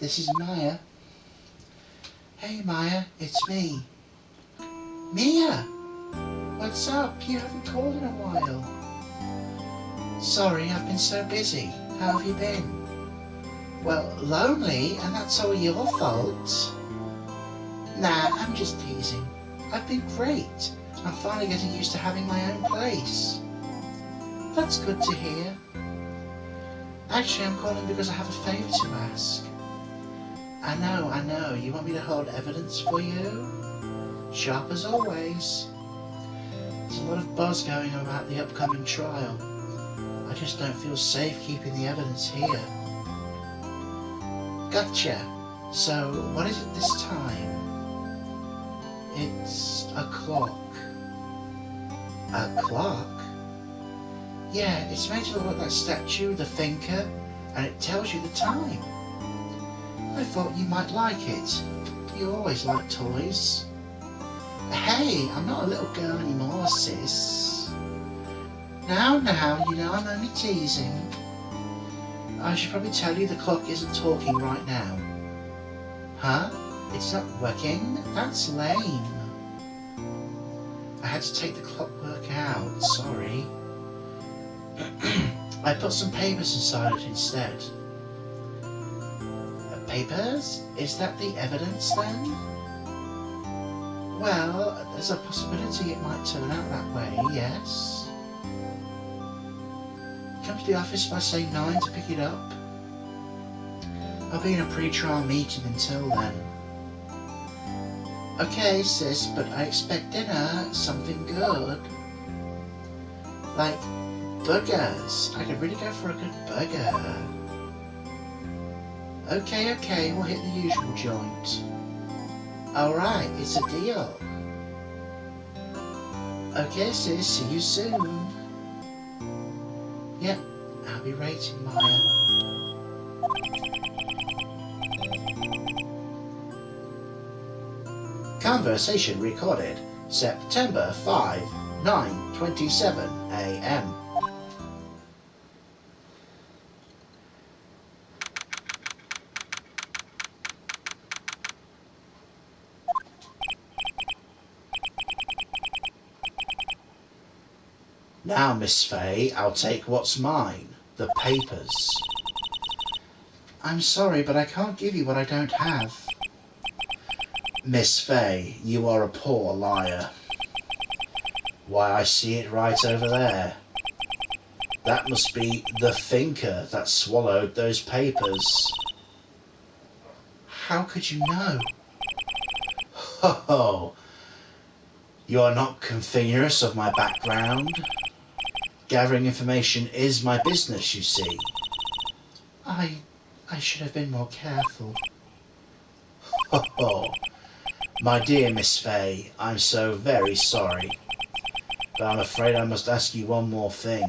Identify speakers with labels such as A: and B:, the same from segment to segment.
A: this is Maya. Hey Maya, it's me. Mia! What's up? You haven't called in a while. Sorry, I've been so busy. How have you been? Well, lonely, and that's all your fault. Nah, I'm just teasing. I've been great. I'm finally getting used to having my own place. That's good to hear. Actually, I'm calling because I have a favour to ask. I know. You want me to hold evidence for you? Sharp as always. There's a lot of buzz going on about the upcoming trial. I just don't feel safe keeping the evidence here. Gotcha. So, what is it this time? It's a clock. A clock? Yeah, it's made to look like that statue, the thinker, and it tells you the time. I thought you might like it. You always like toys. Hey, I'm not a little girl anymore, sis. Now, you know I'm only teasing. I should probably tell you the clock isn't talking right now. Huh? It's not working? That's lame. I had to take the clockwork out, sorry. I put some papers inside it instead. Papers? Is that the evidence then? Well, there's a possibility it might turn out that way, yes. Come to the office by say 9 to pick it up. I'll be in a pre-trial meeting until then. Okay, sis, but I expect dinner, something good. Like burgers. I could really go for a good burger. Okay, we'll hit the usual joint. Alright, it's a deal. Okay, sis, see you soon. Yep, I'll be rating Maya. Conversation recorded September 5, 9:27 a.m. Now, Miss Fay, I'll take what's mine, the papers. I'm sorry, but I can't give you what I don't have. Miss Fay, you are a poor liar. Why, I see it right over there. That must be the thinker that swallowed those papers. How could you know? Ho ho! You are not confinous of my background. Gathering information is my business, you see. I should have been more careful. Ho ho! My dear Miss Fay, I'm so very sorry. But I'm afraid I must ask you one more thing.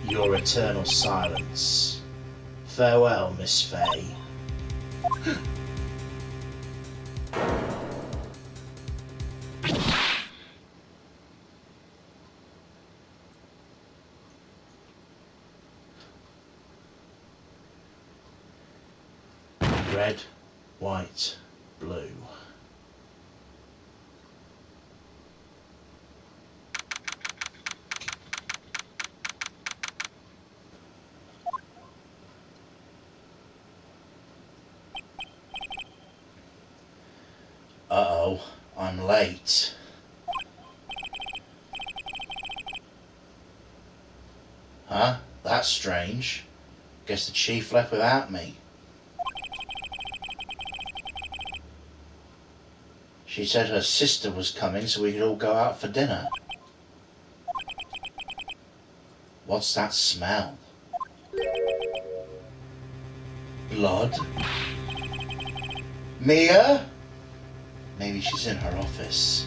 A: Your eternal silence. Farewell, Miss Fay. Red, white, blue. Uh-oh, I'm late. Huh? That's strange. Guess the chief left without me. She said her sister was coming so we could all go out for dinner. What's that smell? Blood? Mia? Maybe she's in her office.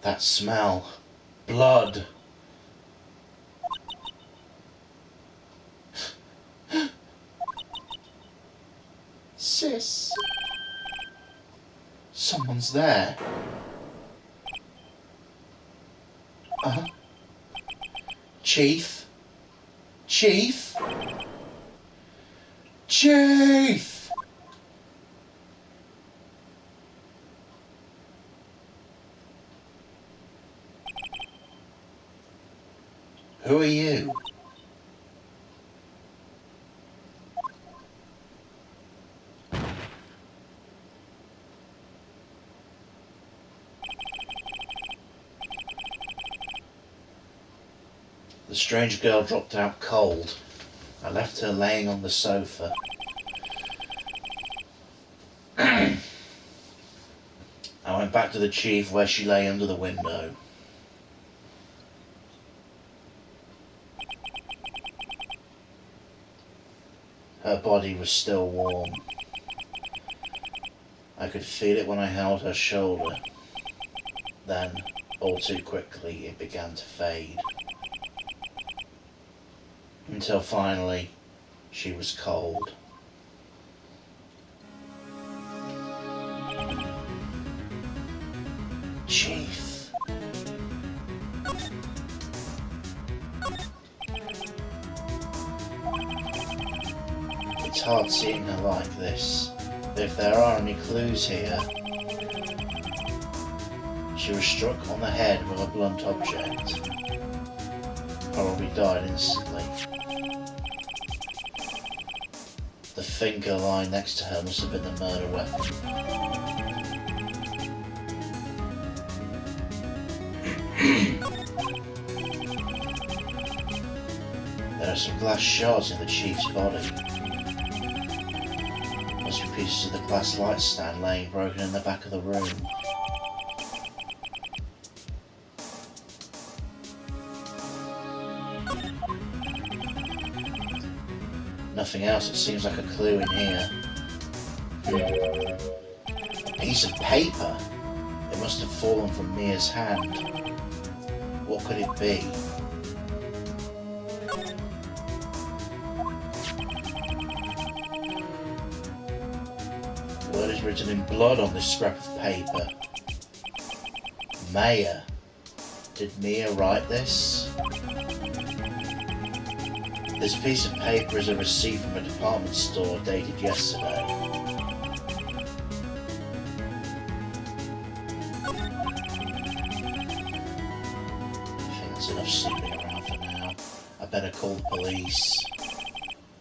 A: That smell. Blood. Someone's there. Chief? Chief? Chief! Who are you? The strange girl dropped out cold. I left her laying on the sofa. I went back to the chief where she lay under the window. Her body was still warm. I could feel it when I held her shoulder. Then, all too quickly, it began to fade. Until finally, she was cold. Chief. It's hard seeing her like this, but if there are any clues here... She was struck on the head with a blunt object. Probably died instantly. The finger lying next to her must have been the murder weapon. There are some glass shards in the chief's body. Must be pieces of the glass light stand laying broken in the back of the room. Nothing else, it seems like a clue in here. A piece of paper. It must have fallen from Mia's hand. What could it be? The word is written in blood on this scrap of paper. Maya. Did Mia write this? This piece of paper is a receipt from a department store dated yesterday. I think that's enough sleeping around for now. I better call the police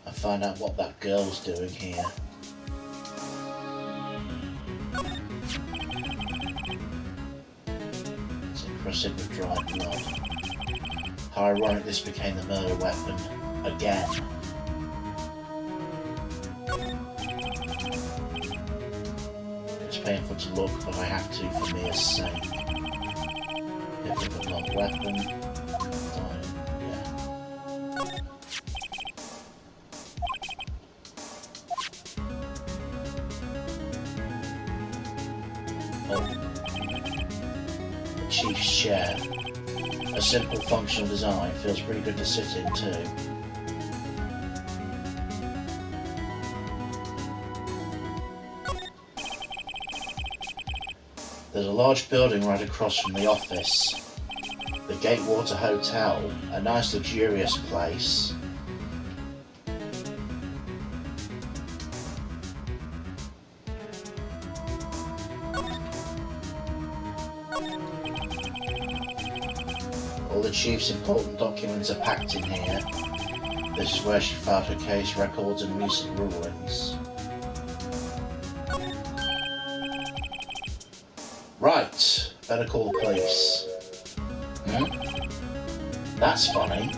A: and find out what that girl's doing here. It's encrusted with dried blood. How ironic this became the murder weapon. Again. It's painful to look, but I have to for Mia's sake. Pick up a blunt weapon. Yeah. Oh. The chief's chair. A simple functional design, feels pretty good to sit in too. There's a large building right across from the office. The Gatewater Hotel, a nice luxurious place. All the chief's important documents are packed in here. This is where she filed her case records and recent rulings. Right, better call the police. That's funny.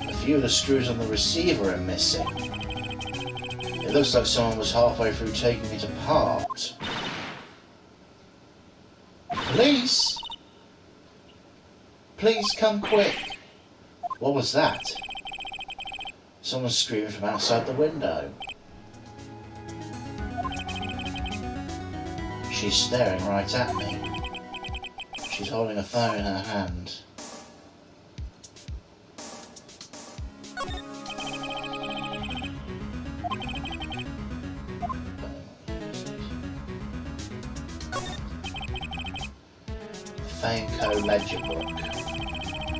A: A few of the screws on the receiver are missing. It looks like someone was halfway through taking it apart. Police! Please come quick. What was that? Someone screamed from outside the window. She's staring right at me. She's holding a phone in her hand. Fay & Co. ledger book.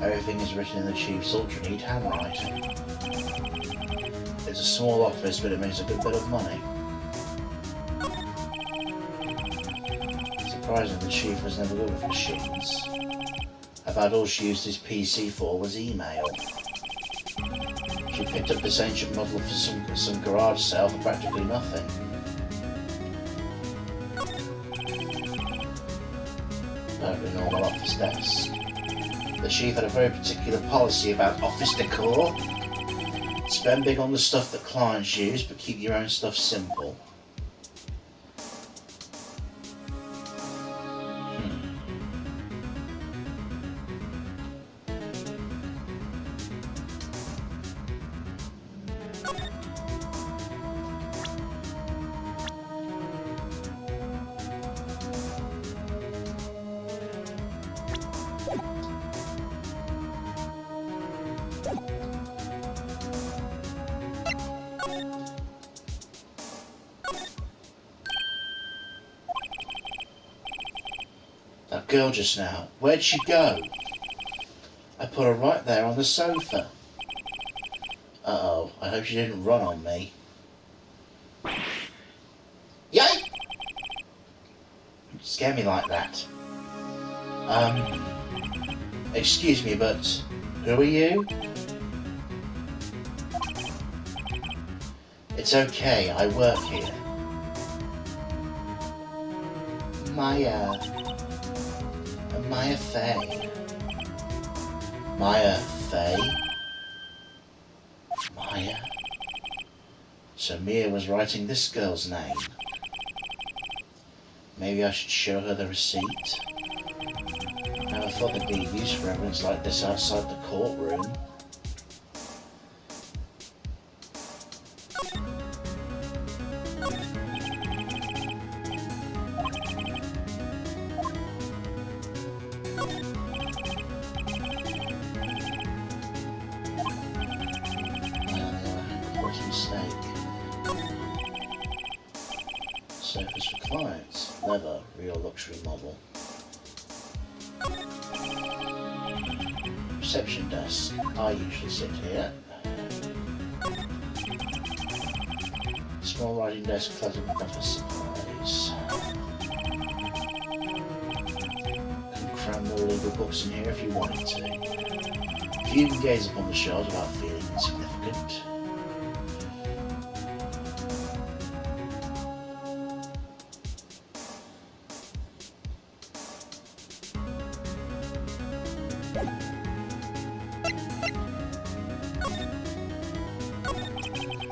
A: Everything is written in the chief's ultra-neat handwriting. It's a small office, but it makes a good bit of money. Surprising the chief was never good with machines. About all she used his PC for was email. She picked up this ancient model for some garage sale for practically nothing. Perfectly normal office desk. The chief had a very particular policy about office decor. Spend big on the stuff that clients use, but keep your own stuff simple. That girl just now, where'd she go? I put her right there on the sofa. Uh-oh, I hope she didn't run on me. Yay! Scare me like that. Excuse me, but who are you? It's okay, I work here. Maya Fay. Maya Fay? Maya? So Mia was writing this girl's name. Maybe I should show her the receipt. I never thought there'd be use for evidence like this outside the courtroom. Sofas for clients. Leather, real luxury model. Reception desk. I usually sit here. Small writing desk cluttered with office supplies. Can cram more legal books in here if you wanted to. You can gaze upon the shelves without feeling insignificant.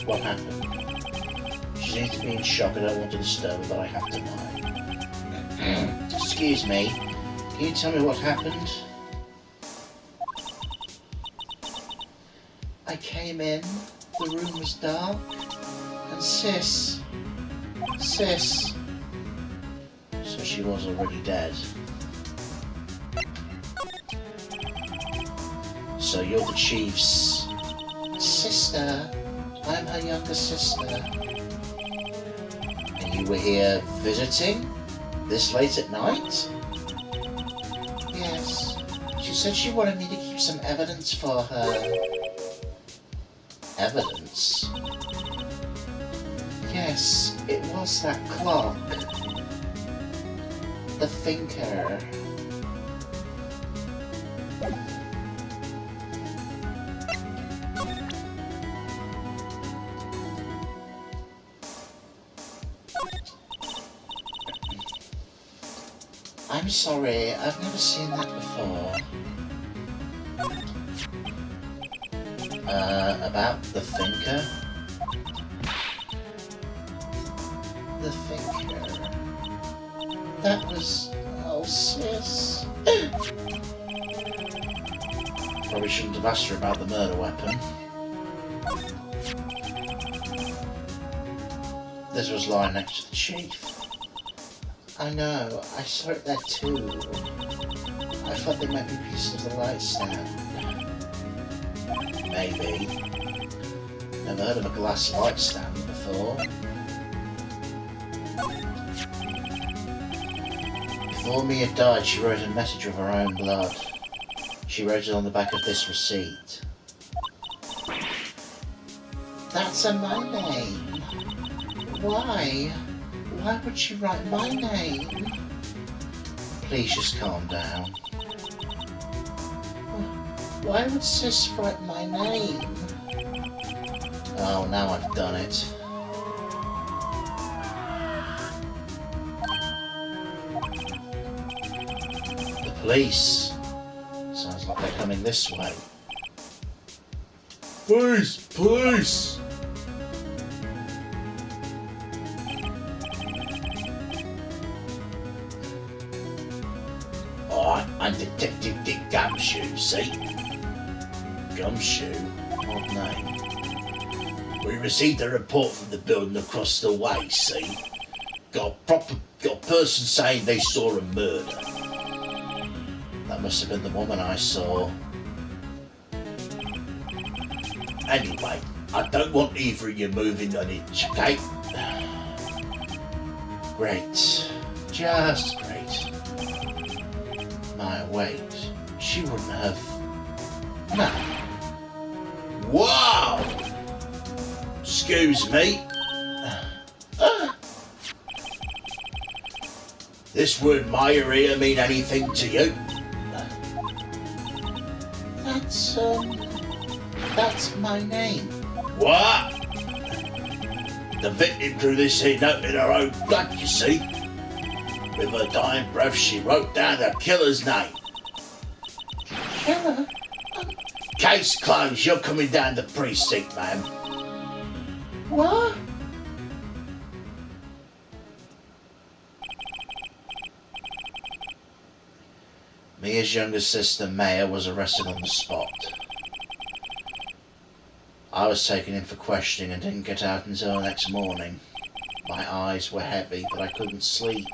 A: What happened? She seems to be in shock. I don't want to disturb her, but I have to know. Excuse me, can you tell me what happened? I came in, the room was dark, and Sis. So she was already dead. So you're the chief's sister. I'm her younger sister. And you were here visiting? This late at night? Yes. She said she wanted me to keep some evidence for her. Evidence? Yes, it was that clock. The thinker. I'm sorry, I've never seen that before. About the thinker? The thinker... That was... Oh, Sis. Probably shouldn't have asked her about the murder weapon. This was lying next to the chief. I know, I saw it there too. I thought they might be pieces of the light stand. Maybe. Never heard of a glass light stand before. Before Mia died, she wrote a message with her own blood. She wrote it on the back of this receipt. That's my name. Why? Why would she write my name? Please just calm down. Why would Sis write my name? Oh, now I've done it. The police. Sounds like they're coming this way. Police! Police! Oh, I'm Detective Dick Gumshoe, see? Gumshoe? Odd name. We received a report from the building across the way, see? Got a person saying they saw a murder. That must have been the woman I saw. Anyway, I don't want either of you moving an inch, okay? Great. Just great. My, wait. She wouldn't have... No. Wow! Excuse me. This word Maya here mean anything to you? That's my name. What? The victim drew this here note in her own blood, you see. With her dying breath, she wrote down the killer's name. Killer? Case closed. You're coming down the precinct, ma'am. What? Mia's younger sister, Maya, was arrested on the spot. I was taken in for questioning and didn't get out until the next morning. My eyes were heavy, but I couldn't sleep.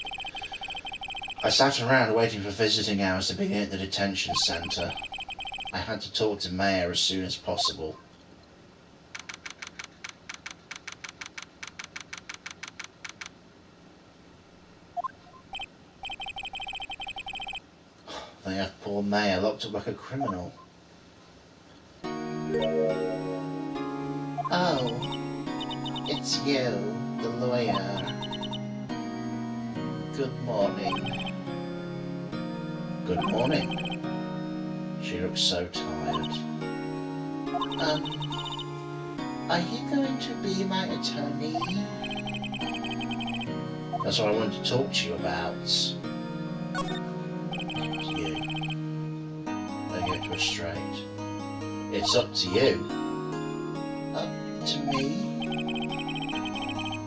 A: I sat around waiting for visiting hours to begin at the detention centre. I had to talk to Maya as soon as possible. They have poor Maya locked up like a criminal. Oh, it's you, the lawyer. Good morning. Good morning. She looks so tired. Are you going to be my attorney? That's what I wanted to talk to you about. You. I get to it straight. It's up to you. Up to me?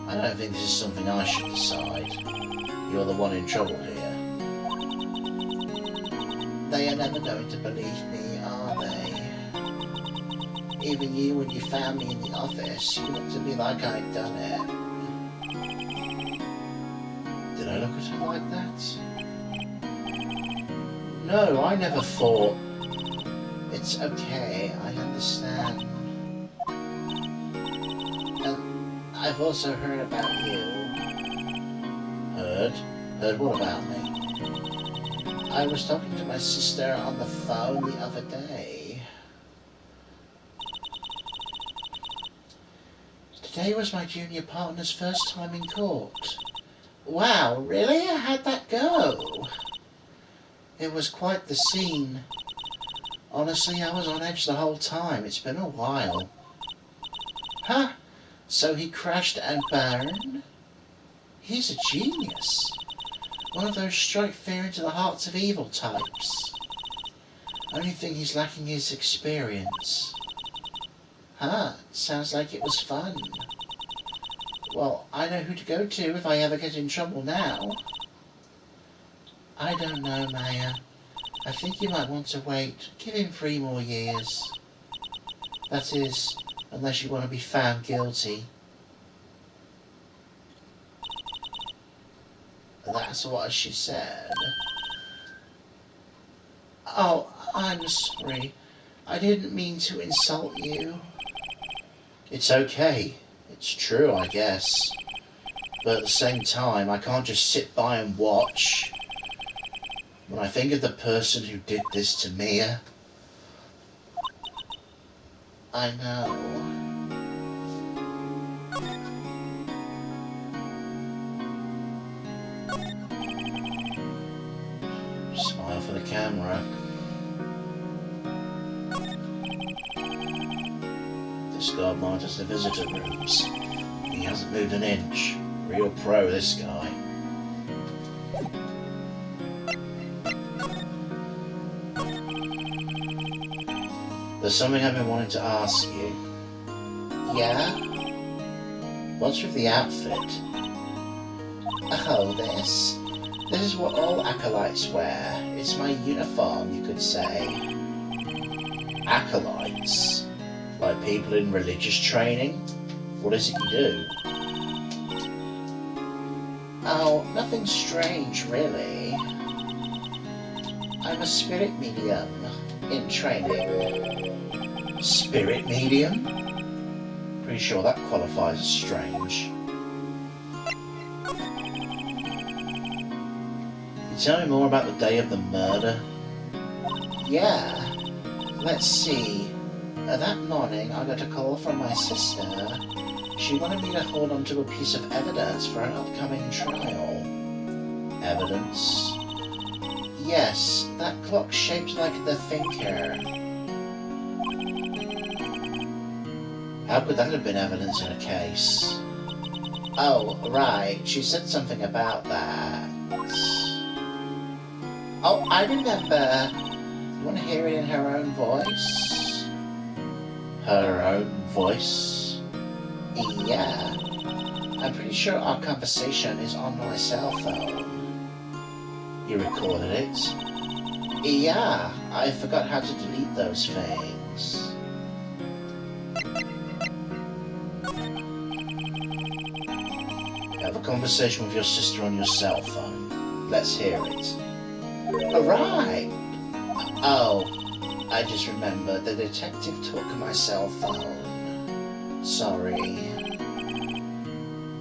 A: I don't think this is something I should decide. You're the one in trouble here. They are never going to believe me, are they? Even you, when you found me in the office, you looked at me like I'd done it. Did I look at her like that? No, I never thought. It's okay, I understand. And I've also heard about you. Heard? Heard what about me? I was talking to my sister on the phone the other day. Today was my junior partner's first time in court. Wow, really? How'd that go? It was quite the scene. Honestly, I was on edge the whole time. It's been a while. Huh? So he crashed and burned? He's a genius. One of those strike fear into the hearts of evil types. Only thing he's lacking is experience. Huh, sounds like it was fun. Well, I know who to go to if I ever get in trouble now. I don't know, Maya. I think you might want to wait. Give him 3 more years. That is, unless you want to be found guilty. That's what she said. Oh, I'm sorry. I didn't mean to insult you. It's okay. It's true, I guess. But at the same time, I can't just sit by and watch. When I think of the person who did this to Mia, I know. Smile for the camera. This guard monitors the visitor rooms. He hasn't moved an inch. Real pro, this guy. There's something I've been wanting to ask you. Yeah? What's with the outfit? Oh, this? This is what all acolytes wear. It's my uniform, you could say. Acolytes? Like people in religious training? What is it you do? Oh, nothing strange, really. I'm a spirit medium in training. Spirit medium? Pretty sure that qualifies as strange. Can you tell me more about the day of the murder? Yeah. Let's see. That morning I got a call from my sister. She wanted me to hold on to a piece of evidence for an upcoming trial. Evidence? Yes, that clock shaped like the thinker. How could that have been evidence in a case? Oh, right, she said something about that. Oh, I remember. You want to hear it in her own voice? Her own voice? Yeah. I'm pretty sure our conversation is on my cell phone. You recorded it? Yeah, I forgot how to delete those things. Have a conversation with your sister on your cell phone. Let's hear it. Alright! Oh, I just remembered the detective took my cell phone. Sorry.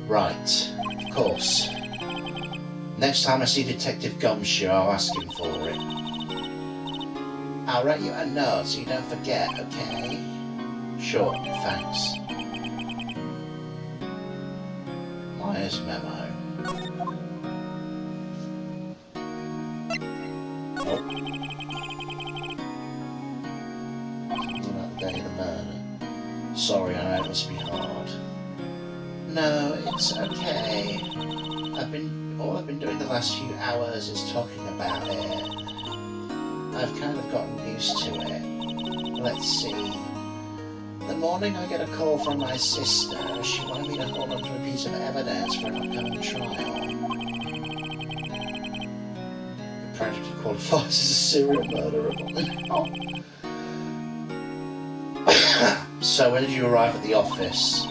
A: Right, of course. Next time I see Detective Gumshoe, I'll ask him for it. I'll write you a note so you don't forget, okay? Sure, thanks. Myers memo. Oh. Something about the day of the murder. Sorry, I know it must be hard. No, it's okay. All I've been doing the last few hours is talking about it. I've kind of gotten used to it. Let's see. The morning I get a call from my sister, she wanted me to hold on to a piece of evidence for an upcoming trial. It practically qualifies as a serial murderer. Oh. So when did you arrive at the office?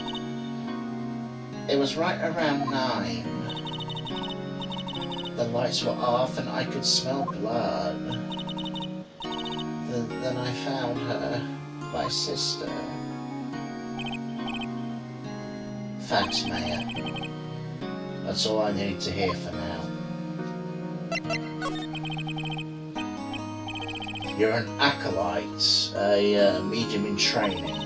A: It was right around 9. The lights were off and I could smell blood. Then I found her, my sister. Thanks, Maya. That's all I need to hear for now. You're an acolyte, a medium in training.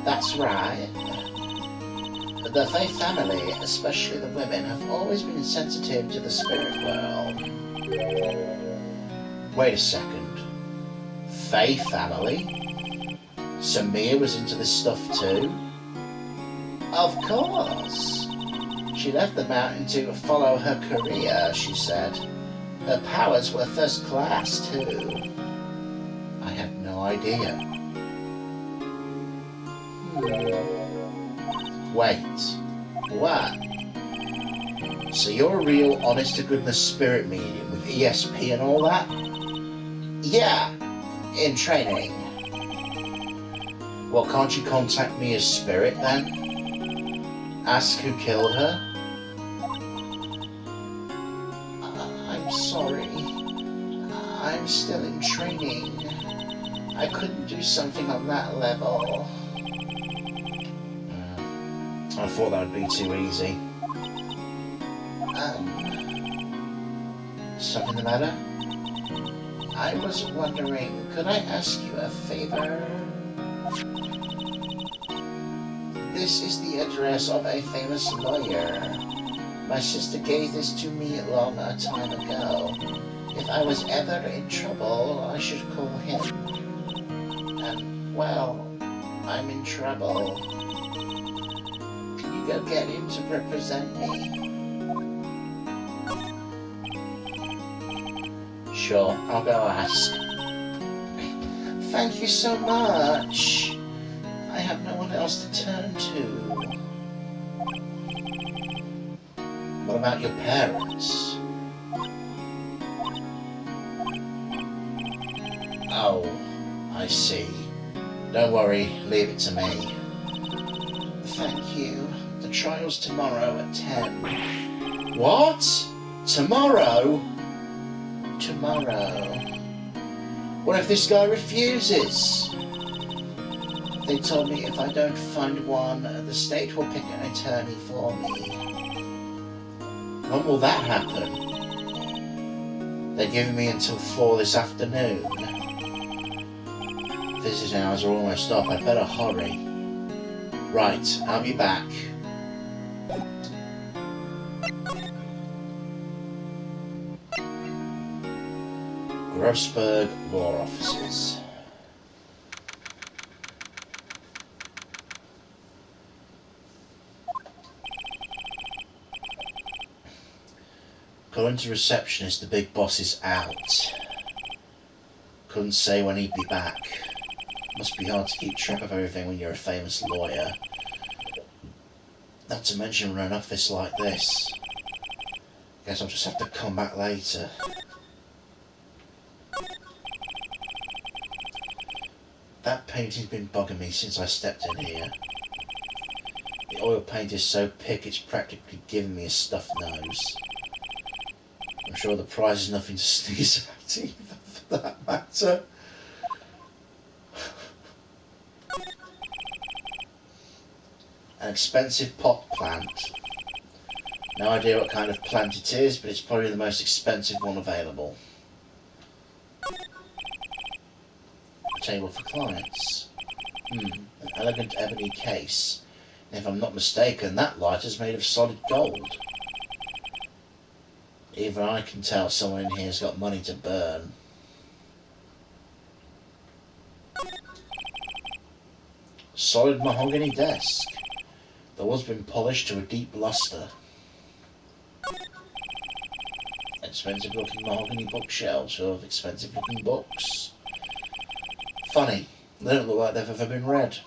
A: That's right. The Fae family, especially the women, have always been sensitive to the spirit world. Wait a second. Fae family? So Mia was into this stuff too? Of course. She left the mountain to follow her career, she said. Her powers were first class too. I had no idea. Wait, what? So you're a real honest-to-goodness spirit medium with ESP and all that? Yeah, in training. Well, can't you contact me as spirit then? Ask who killed her? I'm sorry. I'm still in training. I couldn't do something on that level. I thought that would be too easy. Something the matter? I was wondering, could I ask you a favor? This is the address of a famous lawyer. My sister gave this to me a long time ago. If I was ever in trouble, I should call him. And, well, I'm in trouble. Can you go get him to represent me? Sure, I'll go ask. Thank you so much. I have no one else to turn to. What about your parents? Oh, I see. Don't worry, leave it to me. Thank you. The trial's tomorrow at 10. What? Tomorrow? Tomorrow. What if this guy refuses? They told me if I don't find one, the state will pick an attorney for me. When will that happen? They're giving me until 4 this afternoon. Visiting hours are almost up. I'd better hurry. Right, I'll be back. Grossberg Law Offices. According to receptionist, the big boss is out. Couldn't say when he'd be back. Must be hard to keep track of everything when you're a famous lawyer. Not to mention run an office like this. Guess I'll just have to come back later. That painting's been bugging me since I stepped in here. The oil paint is so thick it's practically giving me a stuffed nose. I'm sure the price is nothing to sneeze at either, for that matter. An expensive pot plant. No idea what kind of plant it is, but it's probably the most expensive one available. A table for clients. An elegant ebony case. And if I'm not mistaken, that light is made of solid gold. Even I can tell someone in here's got money to burn. Solid mahogany desk. The wood's been polished to a deep luster. Expensive looking mahogany bookshelves full of expensive looking books. Funny, they don't look like they've ever been read.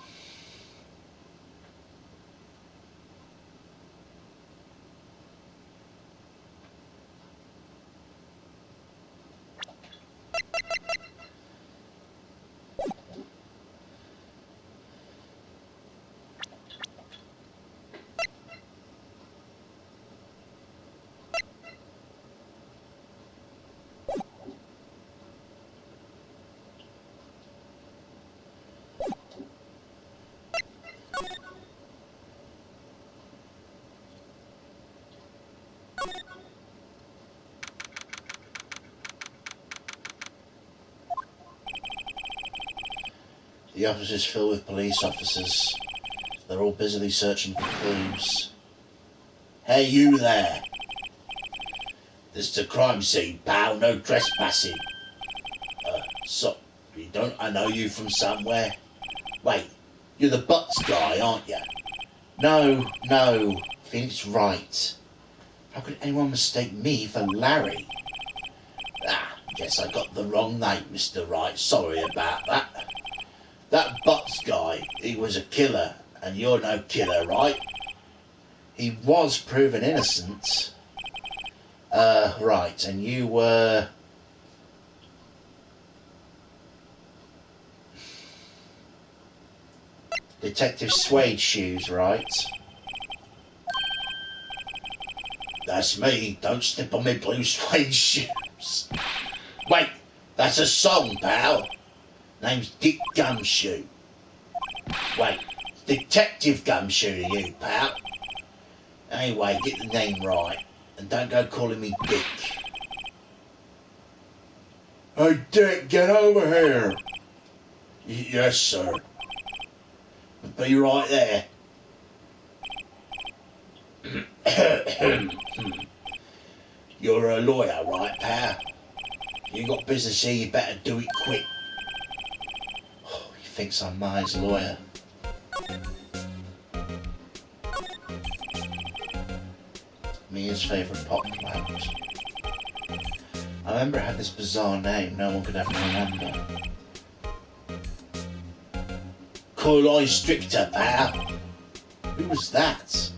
A: The office is filled with police officers. They're all busily searching for clues. Hey, you there! This is a crime scene, pal. No trespassing. So, don't I know you from somewhere? Wait, you're the Butts guy, aren't you? No, I think it's Wright. How could anyone mistake me for Larry? Guess I got the wrong name, Mr. Wright. Sorry about that. That Butts guy, he was a killer, and you're no killer, right? He was proven innocent. Right, and you were... Detective Suede Shoes, right? That's me. Don't step on me blue suede shoes. Wait, that's a song, pal. Name's Dick Gumshoe. Wait, Detective Gumshoe, you, pal. Anyway, get the name right. And don't go calling me Dick.
B: Hey Dick, get over here. Yes, sir. Be right there. You're a lawyer, right, pal? You got business here, you better do it quick.
A: Oh, he thinks I'm Mia's lawyer. Mia's favourite pop plant. I remember it had this bizarre name no one could ever remember.
B: Coraline Stricter, pal.
A: Who was that?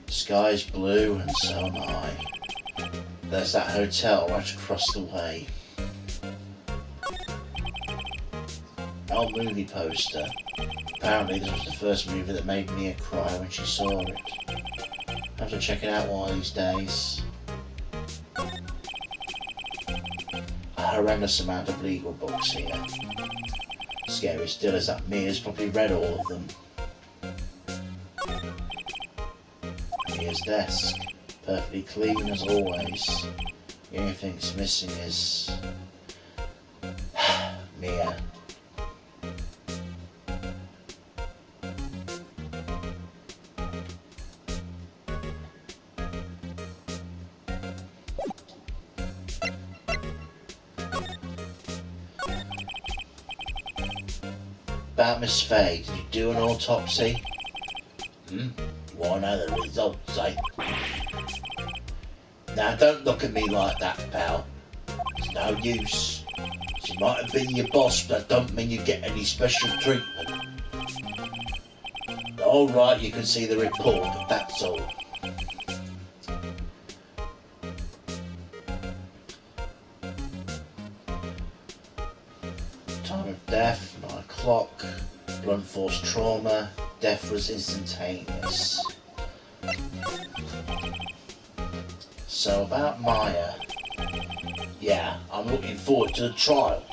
A: The sky's blue and so am I. There's that hotel right across the way. Old movie poster. Apparently this was the first movie that made Mia cry when she saw it. Have to check it out one of these days. A horrendous amount of legal books here. Scary still is that Mia's probably read all of them. Mia's desk, perfectly clean as always. The only thing that's missing is Mia. About Miss Faye, did you do an autopsy?
B: You want to know the results, eh? Now don't look at me like that, pal. It's no use. She might have been your boss, but that don't mean you get any special treatment. Alright, you can see the report, but that's all.
A: Time of death, 9 o'clock. Blunt force trauma. Death was instantaneous. So about Maya.
B: Yeah, I'm looking forward to the trial.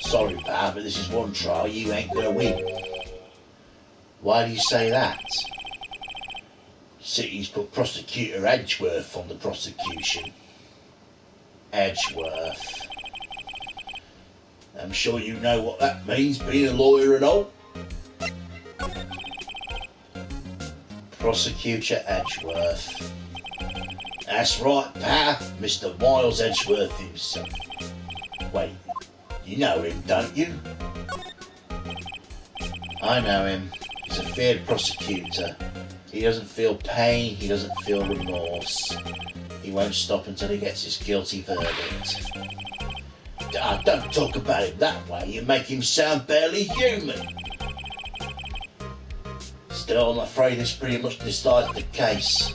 B: Sorry, pal, but this is one trial you ain't gonna win.
A: Why do you say that?
B: City's put Prosecutor Edgeworth on the prosecution.
A: Edgeworth.
B: I'm sure you know what that means, being a lawyer and all.
A: Prosecutor Edgeworth.
B: That's right, pal, Mr. Miles Edgeworth himself. Wait, you know him, don't you?
A: I know him. He's a feared prosecutor. He doesn't feel pain, he doesn't feel remorse. He won't stop until he gets his guilty verdict.
B: Don't talk about him that way, you make him sound barely human. Still, I'm afraid this pretty much decides the case.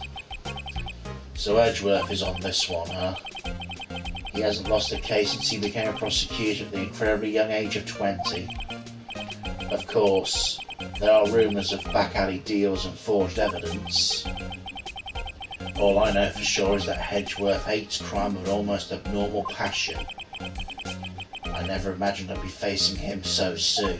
A: So Edgeworth is on this one, huh? He hasn't lost a case since he became a prosecutor at the incredibly young age of 20. Of course, there are rumours of back alley deals and forged evidence. All I know for sure is that Edgeworth hates crime with an almost abnormal passion. I never imagined I'd be facing him so soon.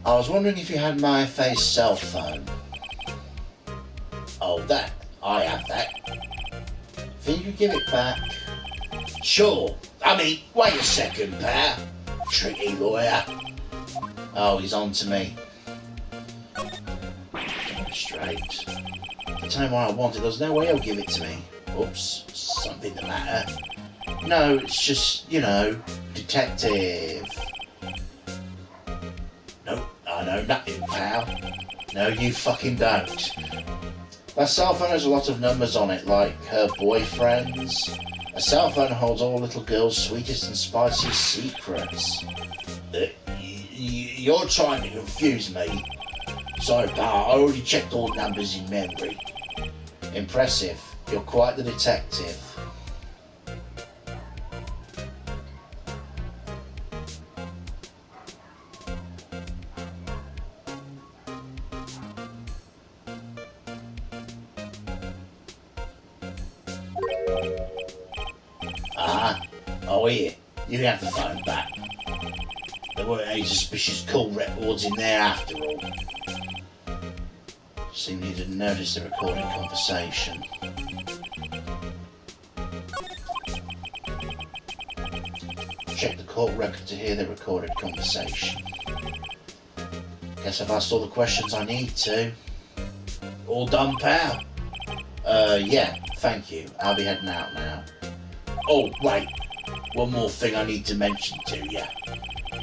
A: I was wondering if you had my Faye's cell phone.
B: Oh, that? I have that.
A: Think you could give it back?
B: Sure. I mean, wait a second, pal. Tricky lawyer.
A: Oh, he's on to me. Get it straight. The time when I want it, there's no way he'll give it to me. Oops,
B: Something the matter?
A: no, it's just, you know, detective.
B: No, I know nothing, pal.
A: No, you fucking don't. My cell phone has a lot of numbers on it, like her boyfriend's. A cell phone holds all little girls' sweetest and spiciest secrets.
B: You're trying to confuse me. Sorry, pal, I already checked all the numbers in memory.
A: Impressive. You're quite the detective.
B: Oh, here. You have the phone back. There weren't any suspicious call records in there after all. Seemed you didn't notice the recorded conversation. Check the court record to hear the recorded conversation. Guess I've asked all the questions I need to. All done, pal? Yeah, thank you. I'll be heading out now. Oh, wait. One more thing I need to mention to you.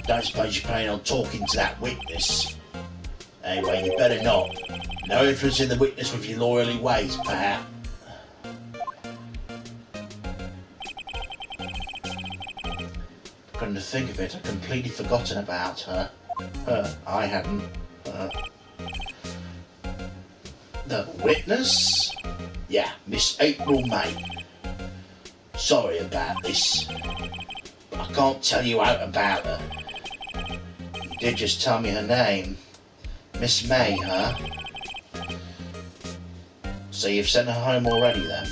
B: Don't suppose you're planning on talking to that witness. Anyway, you better not. No influencing the witness with your lawyerly ways, pal. Come to think of it, I'd completely forgotten about her. I hadn't. The witness? Yeah, Miss April May. Sorry about this, but I can't tell you out about her. You did just tell me her name. Miss May, huh? So you've sent her home already then?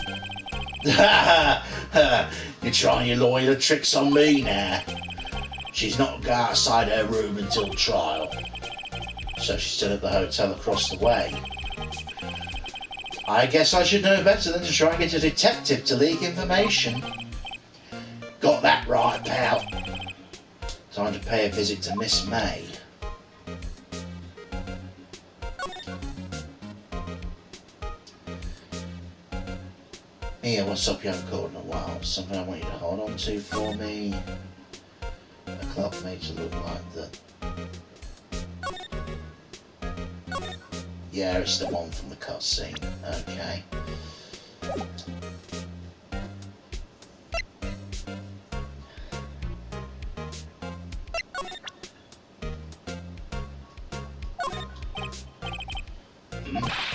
B: You're trying your lawyer tricks on me now. She's not going to go outside her room until trial. So she's still at the hotel across the way. I guess I should know better than to try and get a detective to leak information. Got that right, pal. Time to pay a visit to Miss May. Here, what's up? You haven't called in a while. Something I want you to hold on to for me. A club made to look like that. Yeah, it's the one from the cutscene. Okay.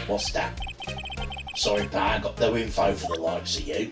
B: What's that? Sorry, pal, I got no info for the likes of you.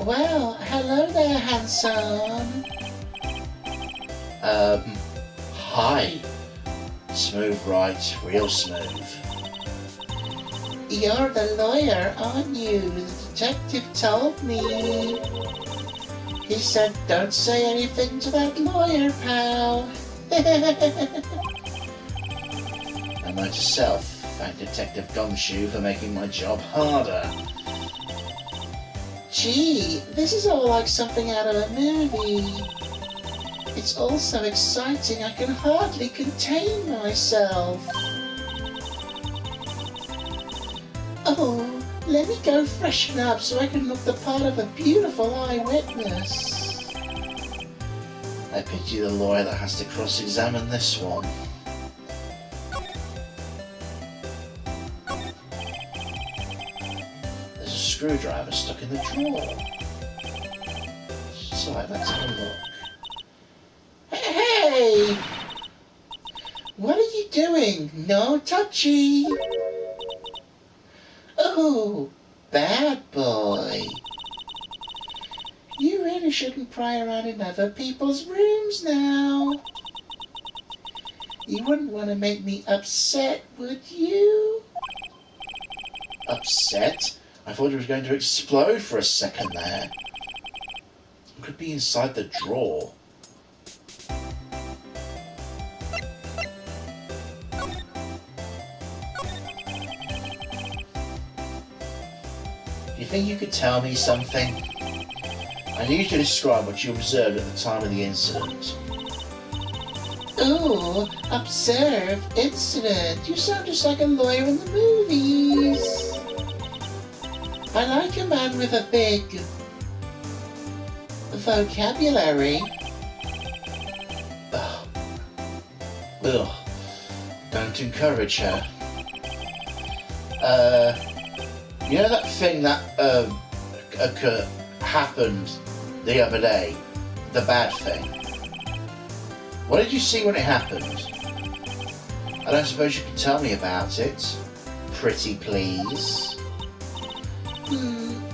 A: Well, hello there, handsome.
B: Hi. Smooth, right? Real smooth.
A: You're the lawyer, aren't you? The detective told me. He said, don't say anything to that lawyer, pal.
B: And note to self, thank Detective Gumshoe for making my job harder.
A: Gee, this is all like something out of a movie. It's all so exciting I can hardly contain myself. Oh, let me go freshen up so I can look the part of a beautiful eyewitness.
B: I pity the lawyer that has to cross-examine this one. There's a screwdriver stuck in the drawer. So let's have a look.
A: Hey! What are you doing? No touchy! Oh, bad boy. You really shouldn't pry around in other people's rooms now. You wouldn't want to make me upset, would you?
B: Upset? I thought it was going to explode for a second there. It could be inside the drawer. Do you think you could tell me something? I need you to describe what you observed at the time of the incident.
A: Ooh, observe, incident. You sound just like a lawyer in the movies. I like a man with a big vocabulary.
B: Ugh. Don't encourage her. You know that thing that happened the other day? The bad thing. What did you see when it happened? I don't suppose you can tell me about it. Pretty please.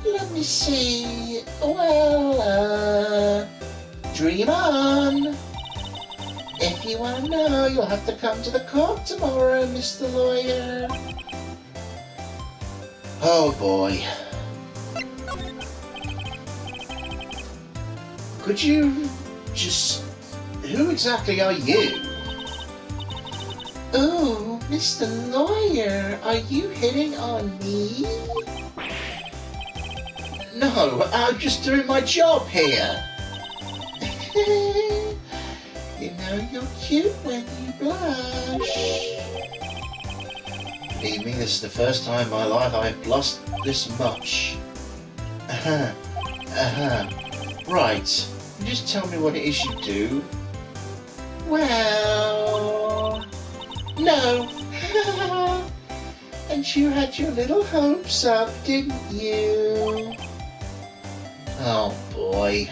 A: Let me see. Well, dream on. If you want to know, you'll have to come to the court tomorrow, Mr. Lawyer.
B: Oh boy. Could you just... Who exactly are you?
A: Oh, Mr. Lawyer, are you hitting on me?
B: No, I'm just doing my job here.
A: You know you're cute when you blush.
B: Believe me, this is the first time in my life I've blushed this much. Right, you just tell me what it is you do.
A: Well, no. And you had your little hopes up, didn't you?
B: Oh boy.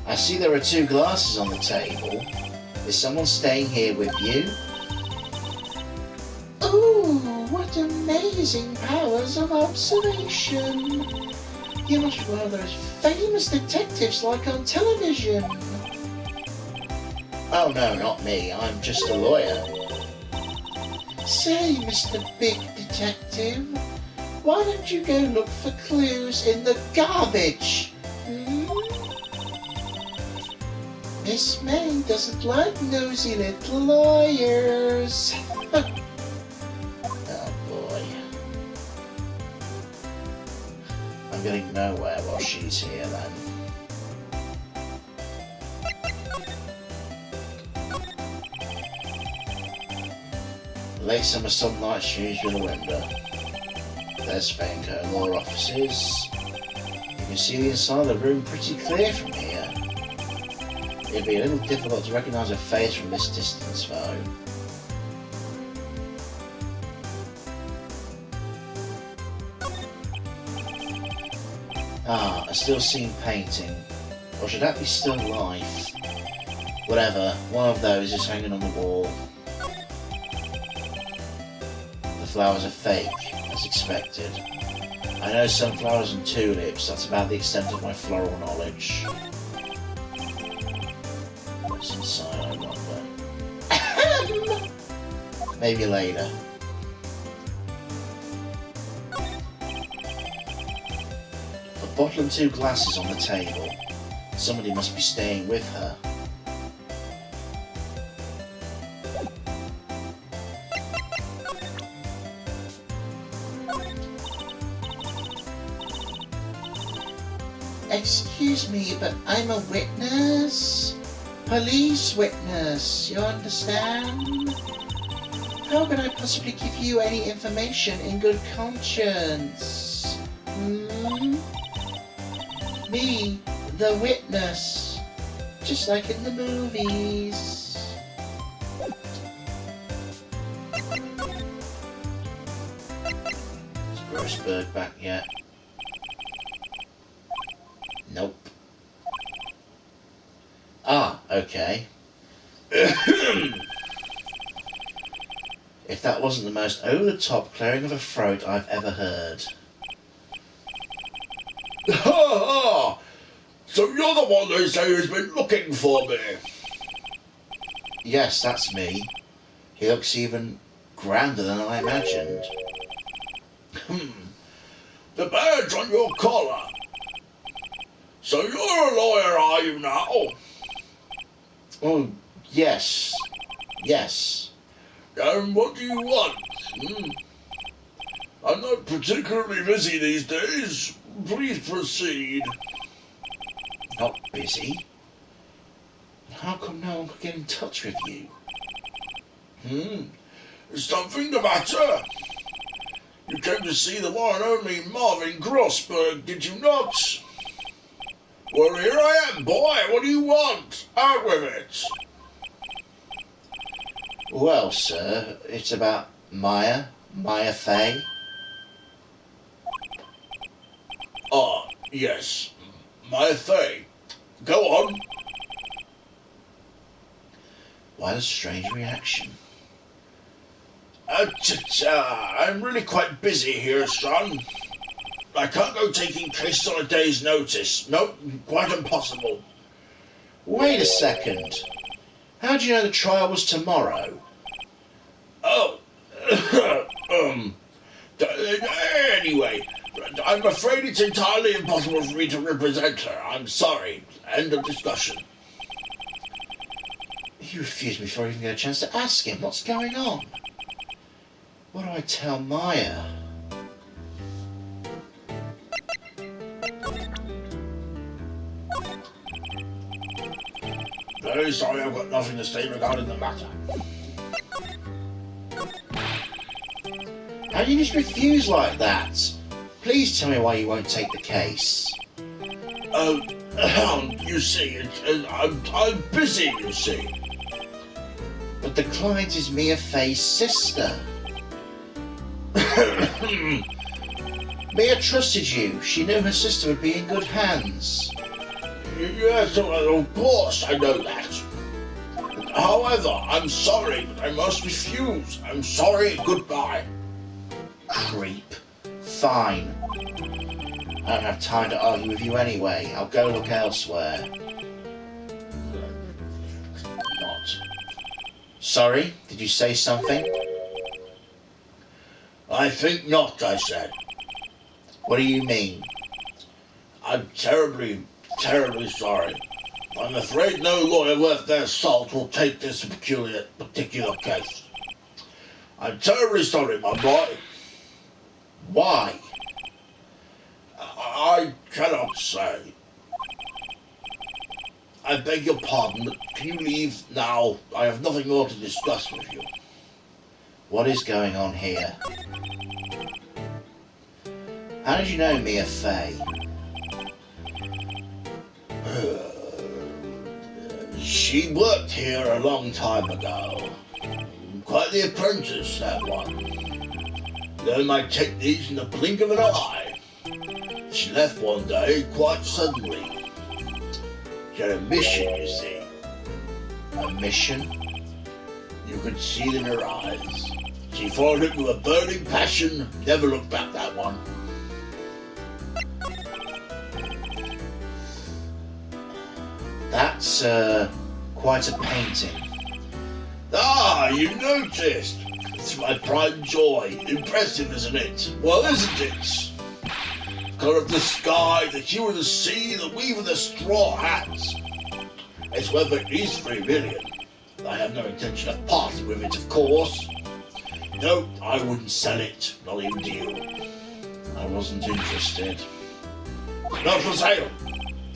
B: I see there are 2 glasses on the table. Is someone staying here with you?
A: Ooh, what amazing powers of observation. You must be one of those famous detectives like on television.
B: Oh no, not me. I'm just a lawyer.
A: Say, Mr. Big Detective, why don't you go look for clues in the garbage? Miss May doesn't like nosy little lawyers.
B: Oh boy. I'm getting nowhere while she's here then. Late summer sunlight streams through the window. There's Fanco law offices. You can see the inside of the room pretty clear from here. It'd be a little difficult to recognise a face from this distance though. Ah, a still scene painting. Or should that be still life? Whatever, one of those is hanging on the wall. The flowers are fake, as expected. I know sunflowers and tulips, that's about the extent of my floral knowledge. What's inside, I wonder. Maybe later. A bottle and 2 glasses on the table. Somebody must be staying with her.
A: Excuse me, but I'm a witness. Police witness, you understand? How can I possibly give you any information in good conscience? Me, the witness. Just like in the movies.
B: Is Grossberg back yet? Nope. Ah, okay. If that wasn't the most over-the-top clearing of a throat I've ever heard.
C: Ha ha! So you're the one they say who's been looking for me?
B: Yes, that's me. He looks even grander than I imagined.
C: The badge on your collar. So you're a lawyer, are you now?
B: Oh, yes. Yes.
C: And what do you want? I'm not particularly busy these days. Please proceed.
B: Not busy? How come no one could get in touch with you?
C: Is something the matter? You came to see the one and only Marvin Grossberg, did you not? Well, here I am, boy. What do you want? Out with it.
B: Well, sir, it's about Maya Fey.
C: Yes, my Faye. Go on.
B: What a strange reaction.
C: I'm really quite busy here, son. I can't go taking cases on a day's notice. Nope, quite impossible.
B: Wait a second. How do you know the trial was tomorrow?
C: Oh, anyway, I'm afraid it's entirely impossible for me to represent her. I'm sorry. End of discussion.
B: You refused me before I even get a chance to ask him. What's going on? What do I tell Maya?
C: Very sorry, I've got nothing to say regarding the matter.
B: How do you just refuse like that? Please tell me why you won't take the case.
C: You see, I'm busy, you see.
B: But the client is Mia Faye's sister. Mia trusted you. She knew her sister would be in good hands.
C: Yes, of course, I know that. However, I'm sorry, but I must refuse. I'm sorry, goodbye.
B: Creep. Fine. I don't have time to argue with you anyway. I'll go look elsewhere.
C: Not.
B: Sorry? Did you say something?
C: I think not, I said.
B: What do you mean?
C: I'm terribly sorry. I'm afraid no lawyer worth their salt will take this particular case. I'm terribly sorry, my boy.
B: Why?
C: I cannot say. I beg your pardon, but can you leave now? I have nothing more to discuss with you.
B: What is going on here? How did you know Mia Faye?
C: She worked here a long time ago. Quite the apprentice, that one. Learned my techniques in the blink of an eye. She left one day quite suddenly. She had a mission, you see.
B: A mission?
C: You could see it in her eyes. She followed it with a burning passion, never looked back, that one.
B: That's, quite a painting.
C: Ah, you noticed. It's my pride and joy. Impressive, isn't it? Well, isn't it? Colour of the sky, the hue of the sea, the weave of the straw hats. It's worth at least 3 million. I have no intention of parting with it, of course. No, I wouldn't sell it, not even to you.
B: I wasn't interested.
C: Not for sale.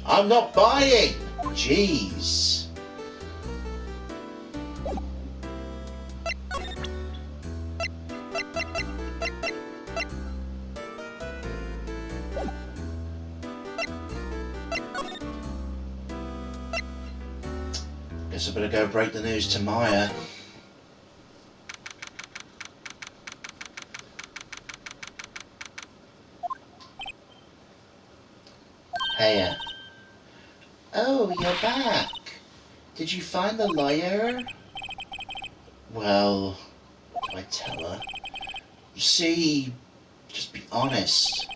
B: I'm not buying! Jeez. Guess I better go break the news to Maya. Heya. Oh, you're back. Did you find the lawyer? Well, what do I tell her? See, just be honest.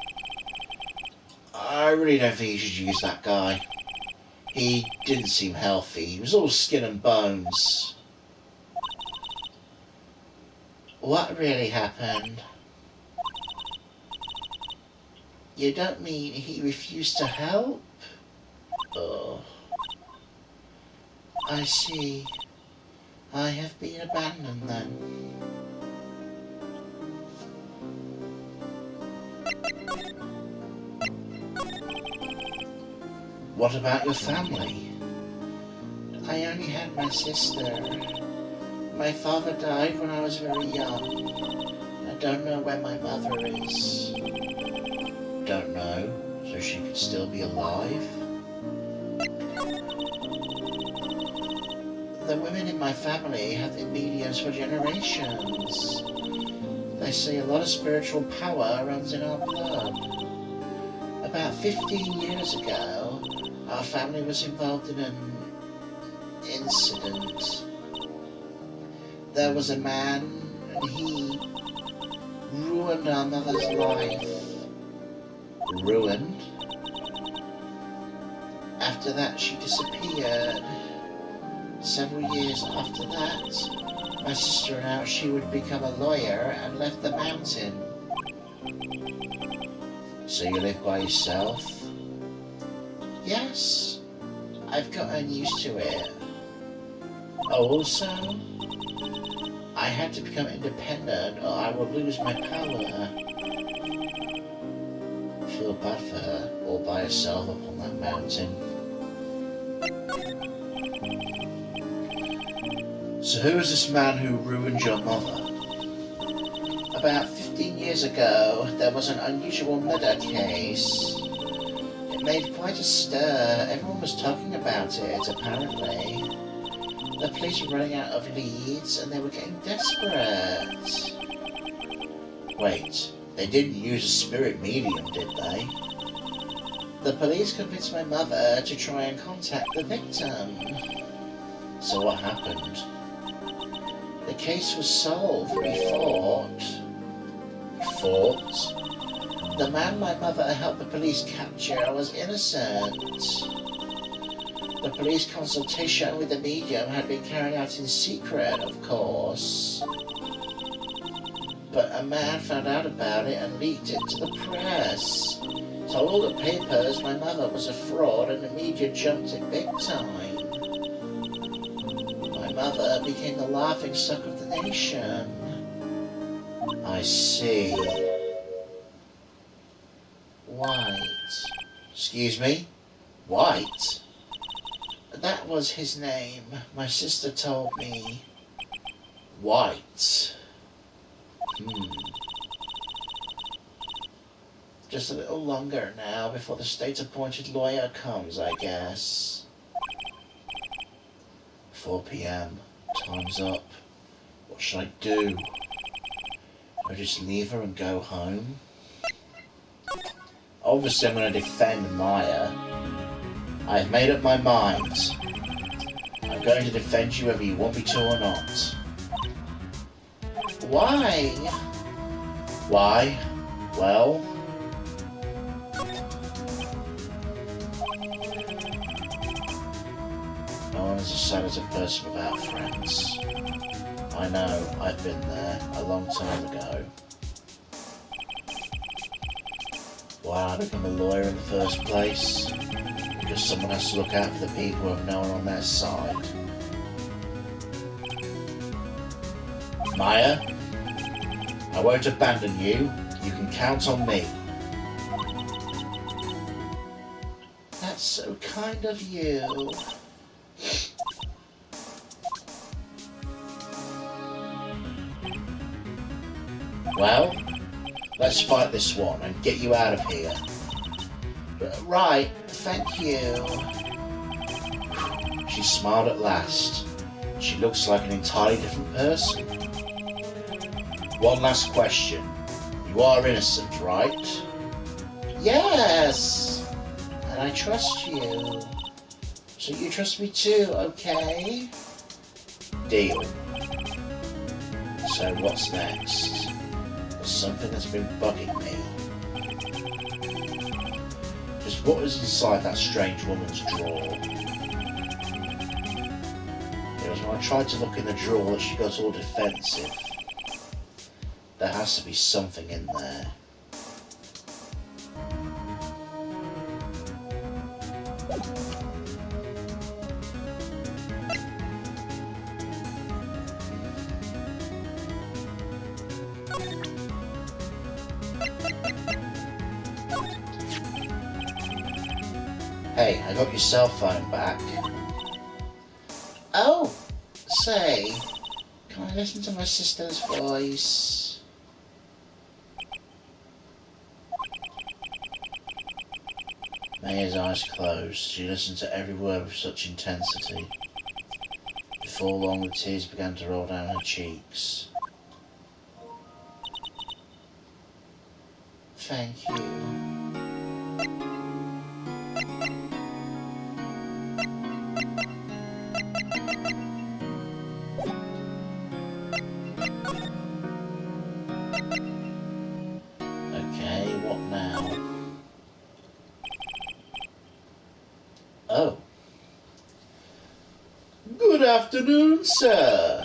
B: I really don't think you should use that guy. He didn't seem healthy. He was all skin and bones. What really happened? You don't mean he refused to help? Oh. I see. I have been abandoned then. What about your family? I only had my sister. My father died when I was very young. I don't know where my mother is. Don't know, so she could still be alive? The women in my family have been mediums for generations. They say a lot of spiritual power runs in our blood. about 15 years ago, our family was involved in an incident. There was a man, and he ruined our mother's life. Ruined? After that, she disappeared. Several years after that, my sister announced she would become a lawyer and left the mountain. So you live by yourself? Yes, I've gotten used to it. Also, I had to become independent or I will lose my power. Feel bad for her, all by herself up on that mountain. So who is this man who ruined your mother? About 15 years ago, there was an unusual murder case. It made quite a stir. Everyone was talking about it, apparently. The police were running out of leads and they were getting desperate. Wait, they didn't use a spirit medium, did they? The police convinced my mother to try and contact the victim. So what happened? The case was solved. We fought. Fought? The man my mother helped the police capture was innocent. The police consultation with the medium had been carried out in secret, of course. But a man found out about it and leaked it to the press. Told all the papers my mother was a fraud and the media jumped it big time. My mother became the laughingstock of the nation. I see. White. Excuse me? White? That was his name. My sister told me. White. Just a little longer now before the state-appointed lawyer comes, I guess. 4 p.m. Time's up. What should I do? I just leave her and go home? Obviously I'm going to defend Maya. I've made up my mind. I'm going to defend you whether you want me to or not. Why? Why? Well... no one is as sad as a person without friends. I know, I've been there a long time ago. Why I become a lawyer in the first place? Because someone has to look out for the people who have no one on their side. Maya, I won't abandon you. You can count on me. That's so kind of you. Well, let's fight this one and get you out of here. Right, thank you. She smiled at last. She looks like an entirely different person. One last question. You are innocent, right? Yes! And I trust you. So you trust me too, okay? Deal. So what's next? There's something that's been bugging me. Just what was inside that strange woman's drawer? It was when I tried to look in the drawer that she got all defensive. There has to be something in there. Hey, I got your cell phone back. Oh, say, can I listen to my sister's voice? Maya's eyes closed. She listened to every word with such intensity. Before long, the tears began to roll down her cheeks. Thank you. afternoon, sir.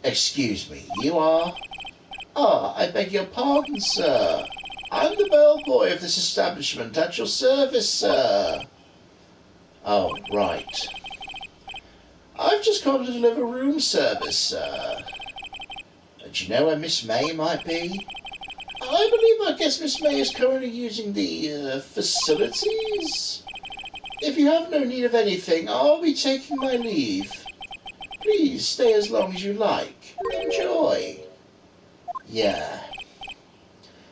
B: Excuse me, you are? Ah, I beg your pardon, sir. I'm the bellboy of this establishment at your service, sir. Oh, right. I've just come to deliver room service, sir. Do you know where Miss May might be? I guess Miss May is currently using the facilities. If you have no need of anything, I'll be taking my leave. Please stay as long as you like. Enjoy. Yeah.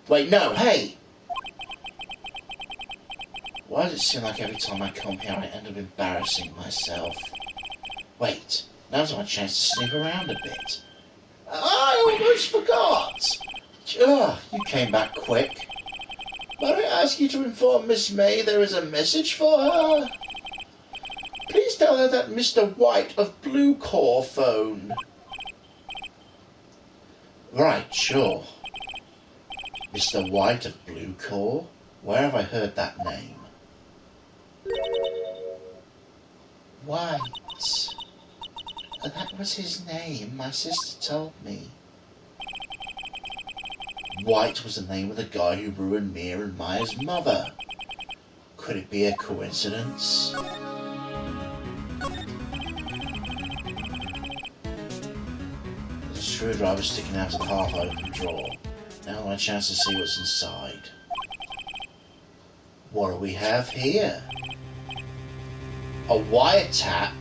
B: Wait, no, hey! Why does it seem like every time I come here I end up embarrassing myself? Wait, now's my chance to snoop around a bit. I almost forgot! You came back quick. Might I ask you to inform Miss May there is a message for her? Please tell her that Mr. White of Blue Corps phoned. Right, sure. Mr. White of Blue Corps? Where have I heard that name? White. That was his name, my sister told me. White was the name of the guy who ruined Mia and Maya's mother. Could it be a coincidence? There's a screwdriver sticking out of the half-open drawer. Now my chance to see what's inside. What do we have here? A wiretap?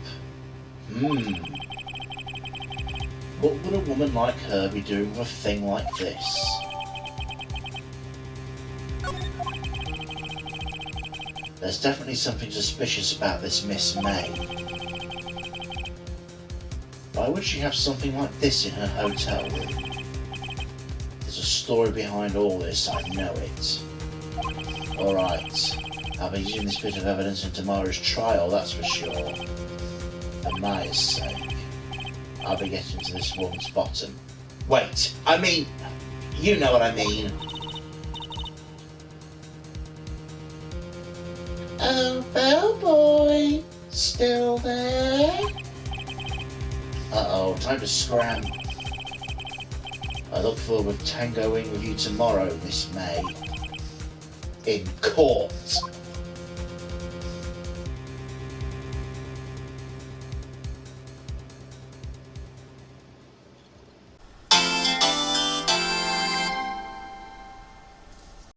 B: What would a woman like her be doing with a thing like this? There's definitely something suspicious about this Miss May. Why would she have something like this in her hotel room? There's a story behind all this, I know it. Alright, I'll be using this bit of evidence in tomorrow's trial, that's for sure. For Maya's sake, I'll be getting to this woman's bottom. Wait, I mean, you know what I mean. Oh, bellboy, still there? Uh-oh, time to scram. I look forward to tangoing with you tomorrow, Miss May. In court.